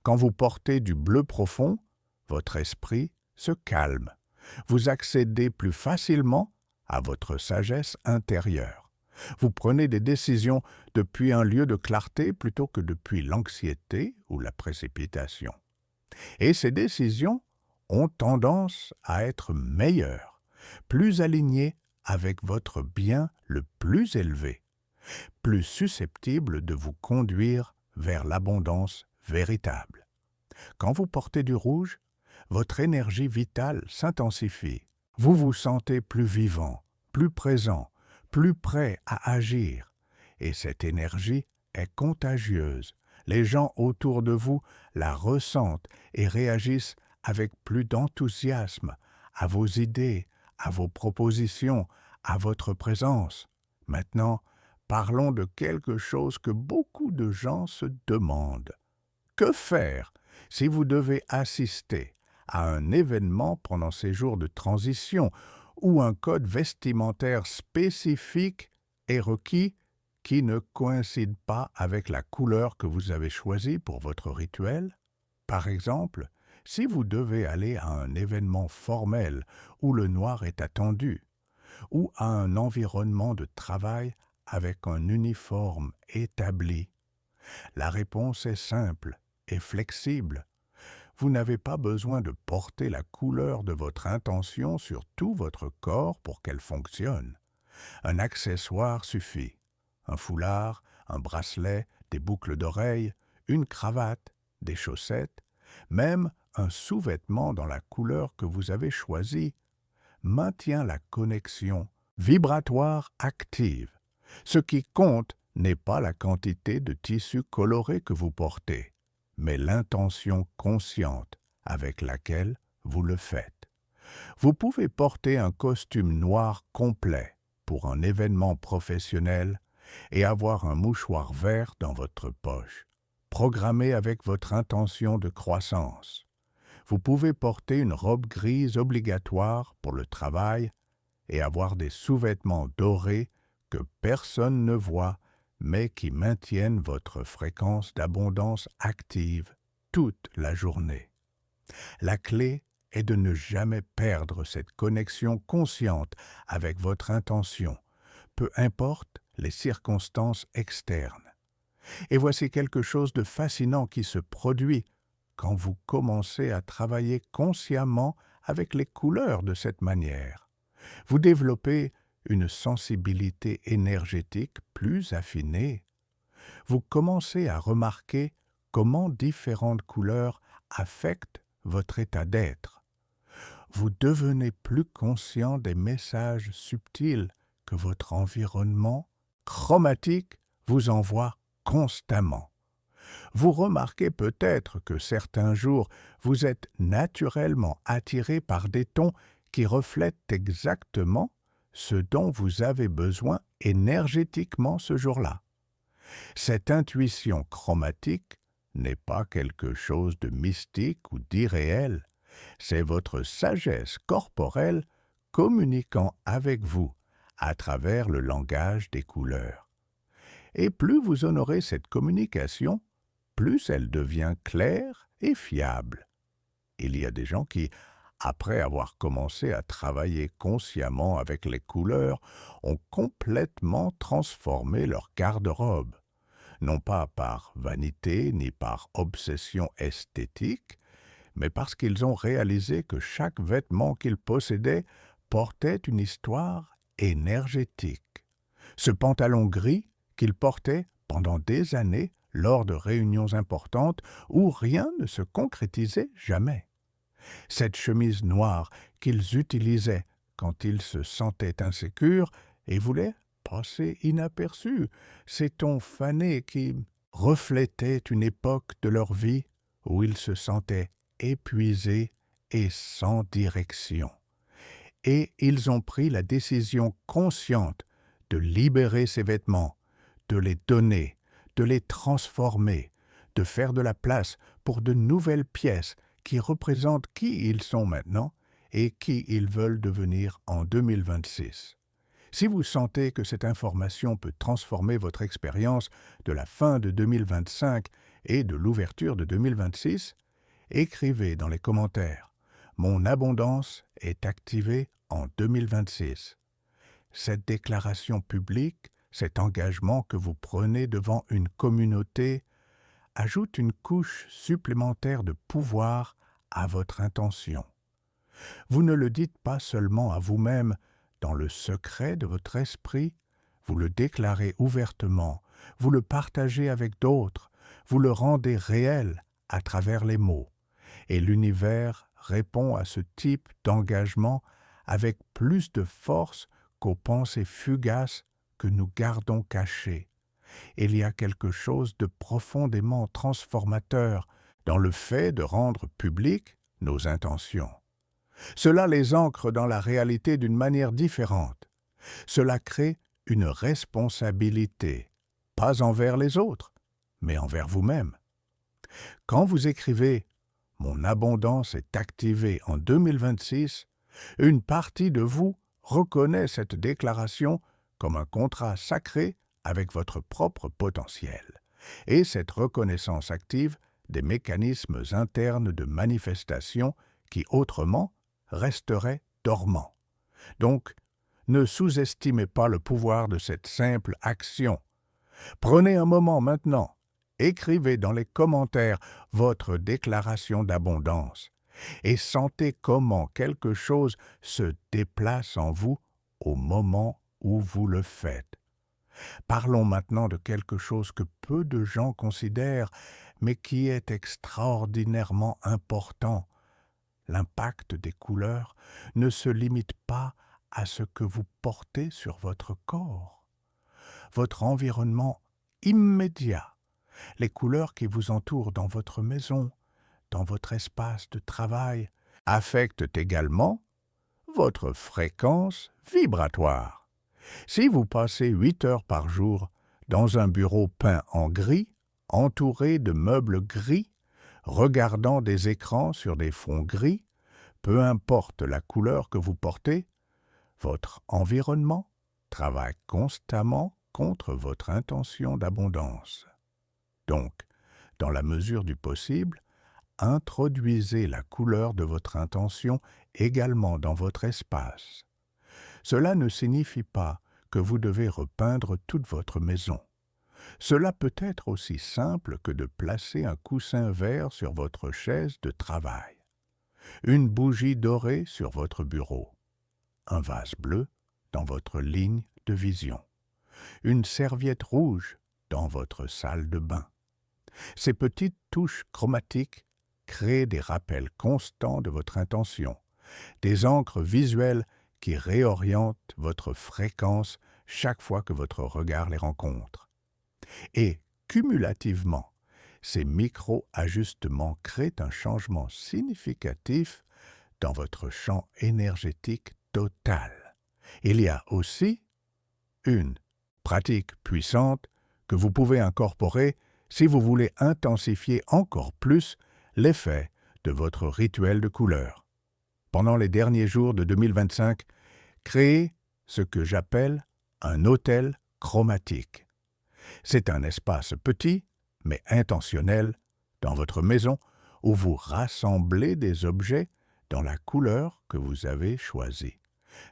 Quand vous portez du bleu profond, votre esprit se calme. Vous accédez plus facilement à votre sagesse intérieure. Vous prenez des décisions depuis un lieu de clarté plutôt que depuis l'anxiété ou la précipitation. Et ces décisions ont tendance à être meilleures, plus alignées avec votre bien le plus élevé, plus susceptibles de vous conduire vers l'abondance véritable. Quand vous portez du rouge, votre énergie vitale s'intensifie. Vous vous sentez plus vivant, plus présent, plus prêt à agir. Et cette énergie est contagieuse. Les gens autour de vous la ressentent et réagissent avec plus d'enthousiasme à vos idées, à vos propositions, à votre présence. Maintenant, parlons de quelque chose que beaucoup de gens se demandent. Que faire si vous devez assister à un événement pendant ces jours de transition où un code vestimentaire spécifique est requis qui ne coïncide pas avec la couleur que vous avez choisie pour votre rituel? Par exemple, si vous devez aller à un événement formel où le noir est attendu, ou à un environnement de travail avec un uniforme établi, la réponse est simple et flexible. Vous n'avez pas besoin de porter la couleur de votre intention sur tout votre corps pour qu'elle fonctionne. Un accessoire suffit. Un foulard, un bracelet, des boucles d'oreilles, une cravate, des chaussettes. Même un sous-vêtement dans la couleur que vous avez choisie maintient la connexion vibratoire active. Ce qui compte n'est pas la quantité de tissu coloré que vous portez, mais l'intention consciente avec laquelle vous le faites. Vous pouvez porter un costume noir complet pour un événement professionnel et avoir un mouchoir vert dans votre poche, programmé avec votre intention de croissance. Vous pouvez porter une robe grise obligatoire pour le travail et avoir des sous-vêtements dorés que personne ne voit, mais qui maintiennent votre fréquence d'abondance active toute la journée. La clé est de ne jamais perdre cette connexion consciente avec votre intention, peu importe les circonstances externes. Et voici quelque chose de fascinant qui se produit quand vous commencez à travailler consciemment avec les couleurs de cette manière. Vous développez une sensibilité énergétique plus affinée. Vous commencez à remarquer comment différentes couleurs affectent votre état d'être. Vous devenez plus conscient des messages subtils que votre environnement chromatique vous envoie constamment. Vous remarquez peut-être que certains jours, vous êtes naturellement attiré par des tons qui reflètent exactement ce dont vous avez besoin énergétiquement ce jour-là. Cette intuition chromatique n'est pas quelque chose de mystique ou d'irréel, c'est votre sagesse corporelle communiquant avec vous à travers le langage des couleurs. Et plus vous honorez cette communication, plus elle devient claire et fiable. Il y a des gens qui, après avoir commencé à travailler consciemment avec les couleurs, ont complètement transformé leur garde-robe, non pas par vanité ni par obsession esthétique, mais parce qu'ils ont réalisé que chaque vêtement qu'ils possédaient portait une histoire énergétique. Ce pantalon gris qu'ils portaient pendant des années lors de réunions importantes où rien ne se concrétisait jamais. Cette chemise noire qu'ils utilisaient quand ils se sentaient insécures et voulaient passer inaperçus, ces tons fanés qui reflétaient une époque de leur vie où ils se sentaient épuisés et sans direction. Et ils ont pris la décision consciente de libérer ces vêtements, de les donner, de les transformer, de faire de la place pour de nouvelles pièces qui représentent qui ils sont maintenant et qui ils veulent devenir en 2026. Si vous sentez que cette information peut transformer votre expérience de la fin de 2025 et de l'ouverture de 2026, écrivez dans les commentaires « Mon abondance est activée en 2026 ». Cette déclaration publique, cet engagement que vous prenez devant une communauté, ajoute une couche supplémentaire de pouvoir à votre intention. Vous ne le dites pas seulement à vous-même dans le secret de votre esprit, vous le déclarez ouvertement, vous le partagez avec d'autres, vous le rendez réel à travers les mots. Et l'univers répond à ce type d'engagement avec plus de force qu'aux pensées fugaces que nous gardons cachées. Il y a quelque chose de profondément transformateur dans le fait de rendre publiques nos intentions. Cela les ancre dans la réalité d'une manière différente. Cela crée une responsabilité, pas envers les autres, mais envers vous-même. Quand vous écrivez « Mon abondance est activée en 2026 », une partie de vous reconnaît cette déclaration comme un contrat sacré avec votre propre potentiel. Et cette reconnaissance active des mécanismes internes de manifestation qui autrement resteraient dormants. Donc, ne sous-estimez pas le pouvoir de cette simple action. Prenez un moment maintenant, écrivez dans les commentaires votre déclaration d'abondance et sentez comment quelque chose se déplace en vous au moment où vous le faites. Parlons maintenant de quelque chose que peu de gens considèrent, mais qui est extraordinairement important. L'impact des couleurs ne se limite pas à ce que vous portez sur votre corps. Votre environnement immédiat, les couleurs qui vous entourent dans votre maison, dans votre espace de travail, affectent également votre fréquence vibratoire. Si vous passez 8 heures par jour dans un bureau peint en gris, entouré de meubles gris, regardant des écrans sur des fonds gris, peu importe la couleur que vous portez, votre environnement travaille constamment contre votre intention d'abondance. Donc, dans la mesure du possible, introduisez la couleur de votre intention également dans votre espace. Cela ne signifie pas que vous devez repeindre toute votre maison. Cela peut être aussi simple que de placer un coussin vert sur votre chaise de travail, une bougie dorée sur votre bureau, un vase bleu dans votre ligne de vision, une serviette rouge dans votre salle de bain. Ces petites touches chromatiques créent des rappels constants de votre intention, des encres visuelles qui réorientent votre fréquence chaque fois que votre regard les rencontre. Et, cumulativement, ces micro-ajustements créent un changement significatif dans votre champ énergétique total. Il y a aussi une pratique puissante que vous pouvez incorporer si vous voulez intensifier encore plus l'effet de votre rituel de couleur. Pendant les derniers jours de 2025, créez ce que j'appelle un hôtel chromatique. C'est un espace petit, mais intentionnel, dans votre maison, où vous rassemblez des objets dans la couleur que vous avez choisie.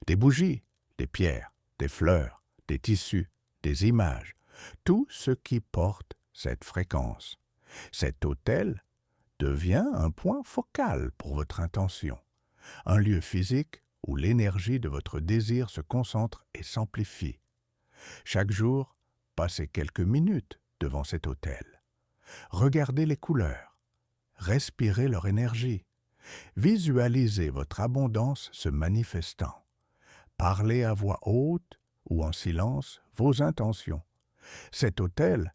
Des bougies, des pierres, des fleurs, des tissus, des images, tout ce qui porte cette fréquence. Cet hôtel devient un point focal pour votre intention, un lieu physique où l'énergie de votre désir se concentre et s'amplifie. Chaque jour, passez quelques minutes devant cet hôtel. Regardez les couleurs, respirez leur énergie, visualisez votre abondance se manifestant. Parlez à voix haute ou en silence vos intentions. Cet hôtel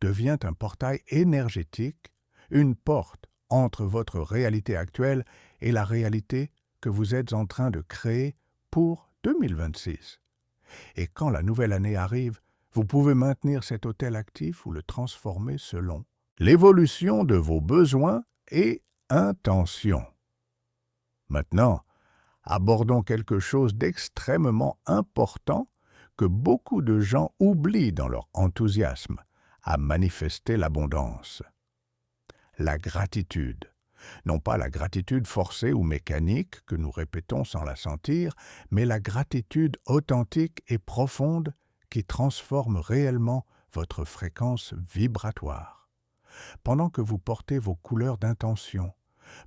devient un portail énergétique, une porte entre votre réalité actuelle et la réalité que vous êtes en train de créer pour 2026. Et quand la nouvelle année arrive, vous pouvez maintenir cet hôtel actif ou le transformer selon l'évolution de vos besoins et intentions. Maintenant, abordons quelque chose d'extrêmement important que beaucoup de gens oublient dans leur enthousiasme à manifester l'abondance. La gratitude. Non pas la gratitude forcée ou mécanique que nous répétons sans la sentir, mais la gratitude authentique et profonde qui transforme réellement votre fréquence vibratoire. Pendant que vous portez vos couleurs d'intention,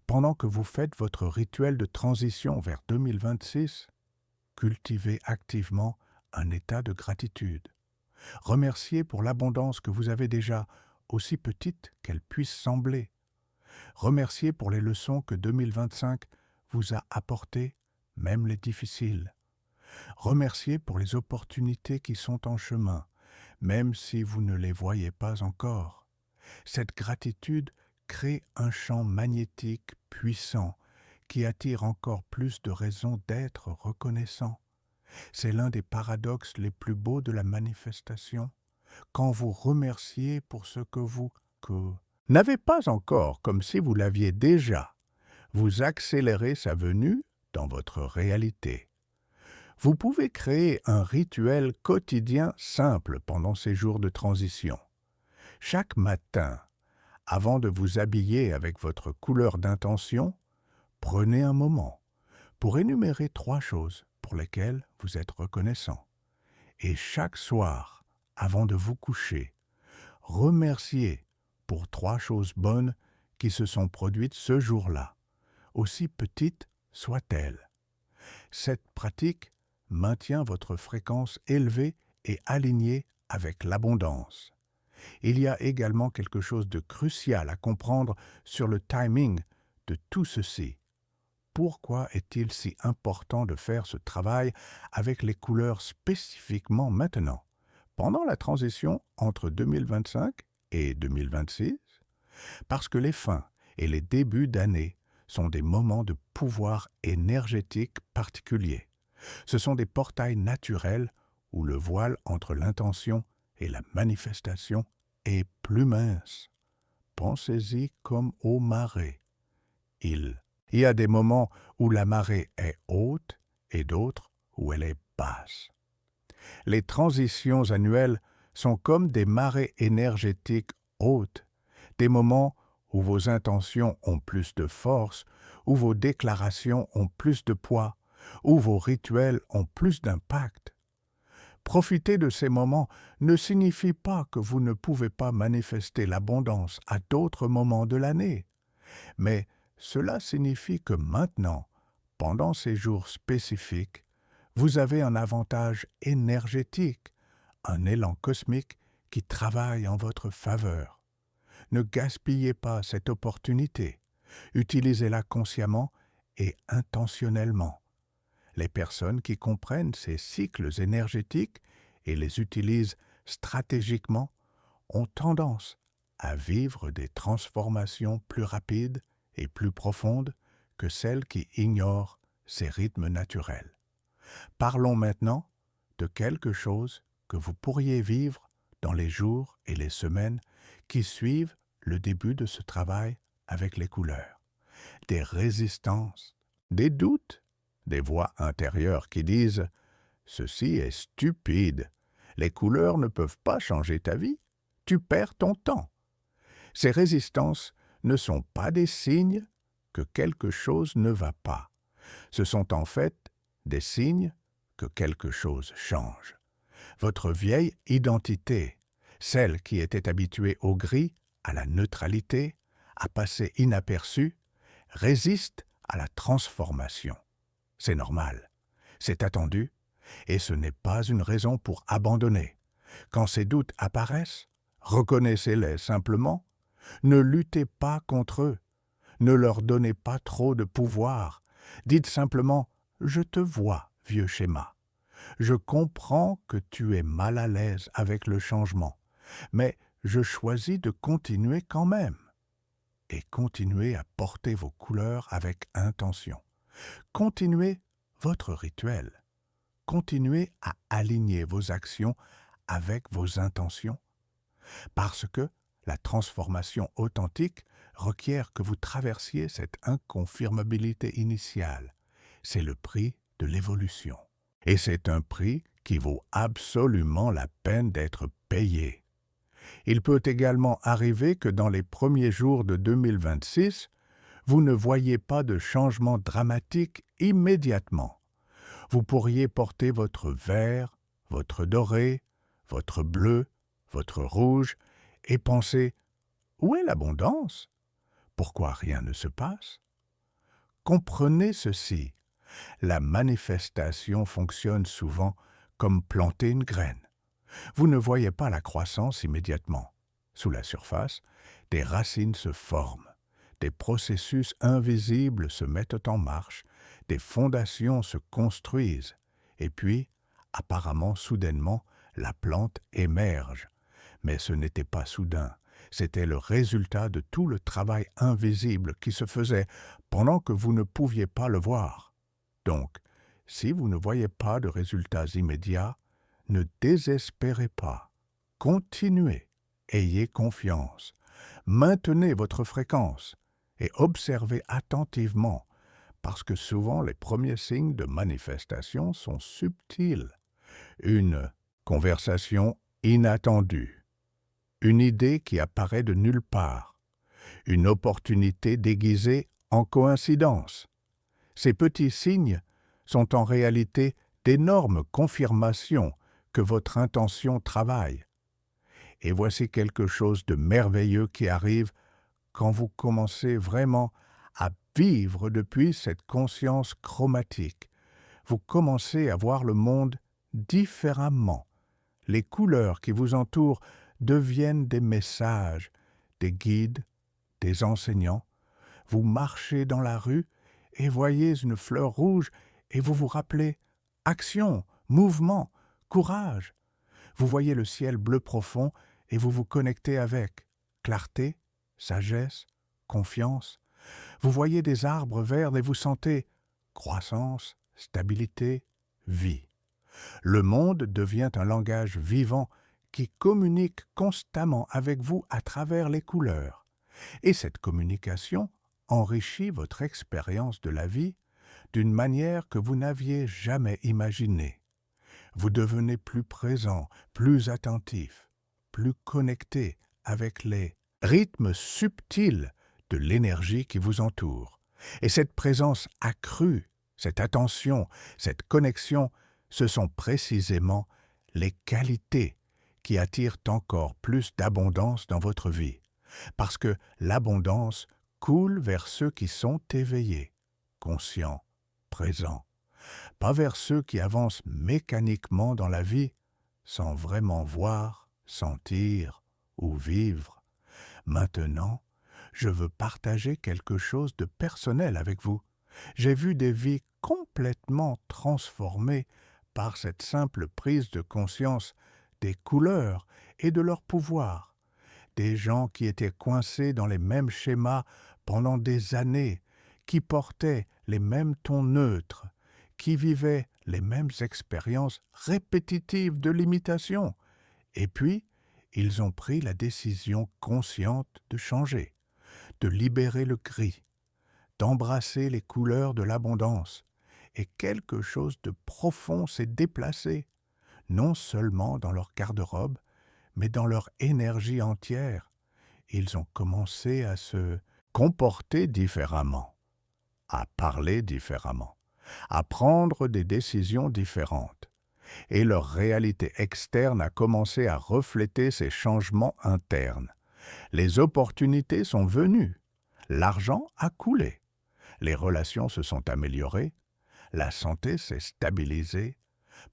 pendant que vous faites votre rituel de transition vers 2026, cultivez activement un état de gratitude. Remerciez pour l'abondance que vous avez déjà, aussi petite qu'elle puisse sembler. Remerciez pour les leçons que 2025 vous a apportées, même les difficiles. Remerciez pour les opportunités qui sont en chemin, même si vous ne les voyez pas encore. Cette gratitude crée un champ magnétique puissant qui attire encore plus de raisons d'être reconnaissant. C'est l'un des paradoxes les plus beaux de la manifestation. Quand vous remerciez pour ce que vous n'avez pas encore, comme si vous l'aviez déjà, vous accélérez sa venue dans votre réalité. Vous pouvez créer un rituel quotidien simple pendant ces jours de transition. Chaque matin, avant de vous habiller avec votre couleur d'intention, prenez un moment pour énumérer 3 choses pour lesquelles vous êtes reconnaissant. Et chaque soir, avant de vous coucher, remerciez pour 3 choses bonnes qui se sont produites ce jour-là, aussi petites soient-elles. Cette pratique maintient votre fréquence élevée et alignée avec l'abondance. Il y a également quelque chose de crucial à comprendre sur le timing de tout ceci. Pourquoi est-il si important de faire ce travail avec les couleurs spécifiquement maintenant, pendant la transition entre 2025 et 2026? Parce que les fins et les débuts d'année sont des moments de pouvoir énergétique particuliers. Ce sont des portails naturels où le voile entre l'intention et la manifestation est plus mince. Pensez-y comme aux marées. Il y a des moments où la marée est haute et d'autres où elle est basse. Les transitions annuelles sont comme des marées énergétiques hautes, des moments où vos intentions ont plus de force, où vos déclarations ont plus de poids, où vos rituels ont plus d'impact. Profiter de ces moments ne signifie pas que vous ne pouvez pas manifester l'abondance à d'autres moments de l'année, mais cela signifie que maintenant, pendant ces jours spécifiques, vous avez un avantage énergétique, un élan cosmique qui travaille en votre faveur. Ne gaspillez pas cette opportunité. Utilisez-la consciemment et intentionnellement. Les personnes qui comprennent ces cycles énergétiques et les utilisent stratégiquement ont tendance à vivre des transformations plus rapides et plus profondes que celles qui ignorent ces rythmes naturels. Parlons maintenant de quelque chose que vous pourriez vivre dans les jours et les semaines qui suivent le début de ce travail avec les couleurs. Des résistances, des doutes, des voix intérieures qui disent « Ceci est stupide, les couleurs ne peuvent pas changer ta vie, tu perds ton temps ». Ces résistances ne sont pas des signes que quelque chose ne va pas. Ce sont en fait des signes que quelque chose change. Votre vieille identité, celle qui était habituée au gris, à la neutralité, à passer inaperçue, résiste à la transformation. C'est normal, c'est attendu, et ce n'est pas une raison pour abandonner. Quand ces doutes apparaissent, reconnaissez-les simplement. Ne luttez pas contre eux. Ne leur donnez pas trop de pouvoir. Dites simplement « Je te vois, vieux schéma. Je comprends que tu es mal à l'aise avec le changement, mais je choisis de continuer quand même. » Et continuez à porter vos couleurs avec intention. Continuez votre rituel. Continuez à aligner vos actions avec vos intentions. Parce que la transformation authentique requiert que vous traversiez cette inconfirmabilité initiale. C'est le prix de l'évolution. Et c'est un prix qui vaut absolument la peine d'être payé. Il peut également arriver que dans les premiers jours de 2026, vous ne voyez pas de changement dramatique immédiatement. Vous pourriez porter votre vert, votre doré, votre bleu, votre rouge, et penser « Où est l'abondance? Pourquoi rien ne se passe ?» Comprenez ceci, la manifestation fonctionne souvent comme planter une graine. Vous ne voyez pas la croissance immédiatement. Sous la surface, des racines se forment, des processus invisibles se mettent en marche, des fondations se construisent, et puis, apparemment soudainement, la plante émerge. Mais ce n'était pas soudain, c'était le résultat de tout le travail invisible qui se faisait pendant que vous ne pouviez pas le voir. Donc, si vous ne voyez pas de résultats immédiats, ne désespérez pas. Continuez, ayez confiance, maintenez votre fréquence et observez attentivement, parce que souvent les premiers signes de manifestation sont subtils. Une conversation inattendue, une idée qui apparaît de nulle part, une opportunité déguisée en coïncidence. Ces petits signes sont en réalité d'énormes confirmations que votre intention travaille. Et voici quelque chose de merveilleux qui arrive quand vous commencez vraiment à vivre depuis cette conscience chromatique. Vous commencez à voir le monde différemment. Les couleurs qui vous entourent deviennent des messages, des guides, des enseignants. Vous marchez dans la rue et voyez une fleur rouge et vous vous rappelez action, mouvement, courage. Vous voyez le ciel bleu profond et vous vous connectez avec clarté, sagesse, confiance. Vous voyez des arbres verts et vous sentez croissance, stabilité, vie. Le monde devient un langage vivant qui communique constamment avec vous à travers les couleurs. Et cette communication enrichit votre expérience de la vie d'une manière que vous n'aviez jamais imaginée. Vous devenez plus présent, plus attentif, plus connecté avec les rythmes subtils de l'énergie qui vous entoure. Et cette présence accrue, cette attention, cette connexion, ce sont précisément les qualités qui attirent encore plus d'abondance dans votre vie. Parce que l'abondance coule vers ceux qui sont éveillés, conscients, présents, pas vers ceux qui avancent mécaniquement dans la vie sans vraiment voir, sentir ou vivre. Maintenant, je veux partager quelque chose de personnel avec vous. J'ai vu des vies complètement transformées par cette simple prise de conscience des couleurs et de leur pouvoir. Des gens qui étaient coincés dans les mêmes schémas pendant des années, qui portaient les mêmes tons neutres, qui vivaient les mêmes expériences répétitives de l'imitation. Et puis, ils ont pris la décision consciente de changer, de libérer le gris, d'embrasser les couleurs de l'abondance. Et quelque chose de profond s'est déplacé, non seulement dans leur garde-robe, mais dans leur énergie entière. Ils ont commencé à se comporter différemment, à parler différemment, à prendre des décisions différentes. Et leur réalité externe a commencé à refléter ces changements internes. Les opportunités sont venues, l'argent a coulé, les relations se sont améliorées, la santé s'est stabilisée,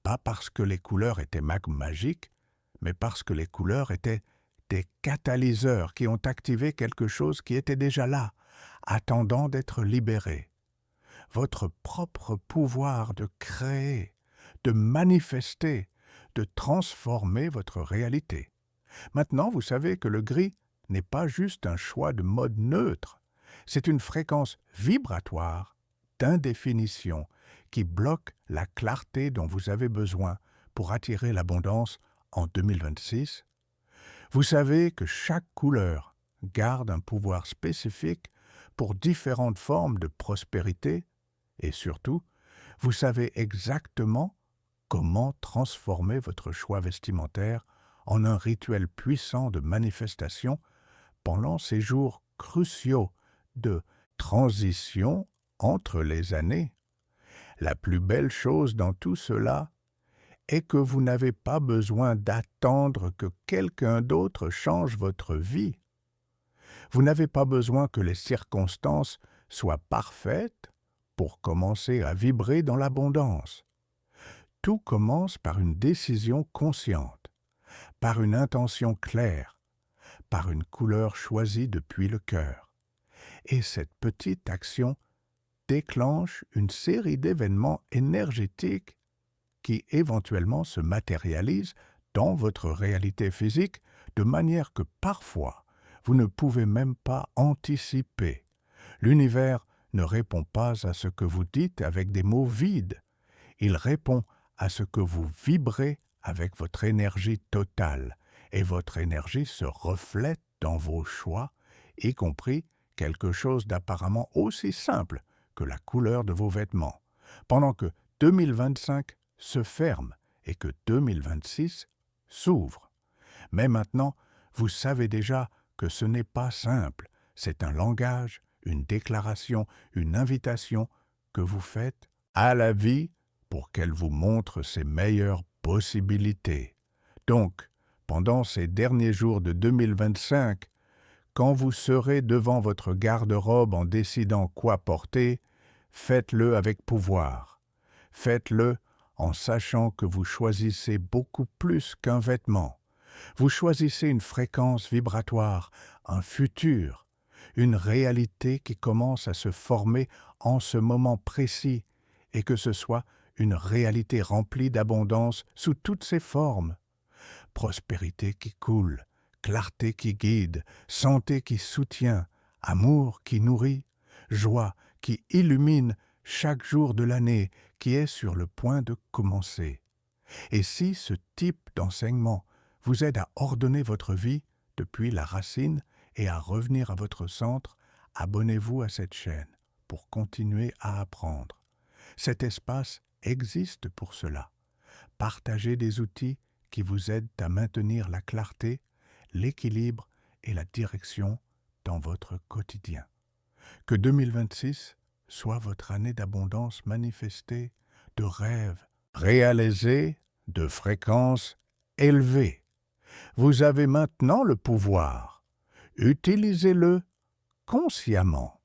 pas parce que les couleurs étaient magiques, mais parce que les couleurs étaient des catalyseurs qui ont activé quelque chose qui était déjà là, attendant d'être libéré. Votre propre pouvoir de créer, de manifester, de transformer votre réalité. Maintenant, vous savez que le gris n'est pas juste un choix de mode neutre, c'est une fréquence vibratoire d'indéfinition qui bloque la clarté dont vous avez besoin pour attirer l'abondance en 2026. Vous savez que chaque couleur garde un pouvoir spécifique pour différentes formes de prospérité et surtout, vous savez exactement comment transformer votre choix vestimentaire en un rituel puissant de manifestation pendant ces jours cruciaux de transition entre les années. La plus belle chose dans tout cela est que vous n'avez pas besoin d'attendre que quelqu'un d'autre change votre vie. Vous n'avez pas besoin que les circonstances soient parfaites pour commencer à vibrer dans l'abondance. Tout commence par une décision consciente, par une intention claire, par une couleur choisie depuis le cœur. Et cette petite action déclenche une série d'événements énergétiques qui éventuellement se matérialisent dans votre réalité physique de manière que parfois vous ne pouvez même pas anticiper. L'univers ne répond pas à ce que vous dites avec des mots vides. Il répond à ce que vous vibrez avec votre énergie totale, et votre énergie se reflète dans vos choix, y compris quelque chose d'apparemment aussi simple que la couleur de vos vêtements, pendant que 2025 se ferme et que 2026 s'ouvre. Mais maintenant, vous savez déjà que ce n'est pas simple, c'est un langage, une déclaration, une invitation que vous faites à la vie pour qu'elle vous montre ses meilleures possibilités. Donc, pendant ces derniers jours de 2025, quand vous serez devant votre garde-robe en décidant quoi porter, faites-le avec pouvoir. Faites-le en sachant que vous choisissez beaucoup plus qu'un vêtement. Vous choisissez une fréquence vibratoire, un futur, une réalité qui commence à se former en ce moment précis, et que ce soit une réalité remplie d'abondance sous toutes ses formes. Prospérité qui coule, clarté qui guide, santé qui soutient, amour qui nourrit, joie qui illumine chaque jour de l'année qui est sur le point de commencer. Et si ce type d'enseignement vous aide à ordonner votre vie depuis la racine et à revenir à votre centre, abonnez-vous à cette chaîne pour continuer à apprendre. Cet espace existe pour cela. Partagez des outils qui vous aident à maintenir la clarté, l'équilibre et la direction dans votre quotidien. Que 2026 soit votre année d'abondance manifestée, de rêves réalisés, de fréquences élevées. Vous avez maintenant le pouvoir. Utilisez-le consciemment.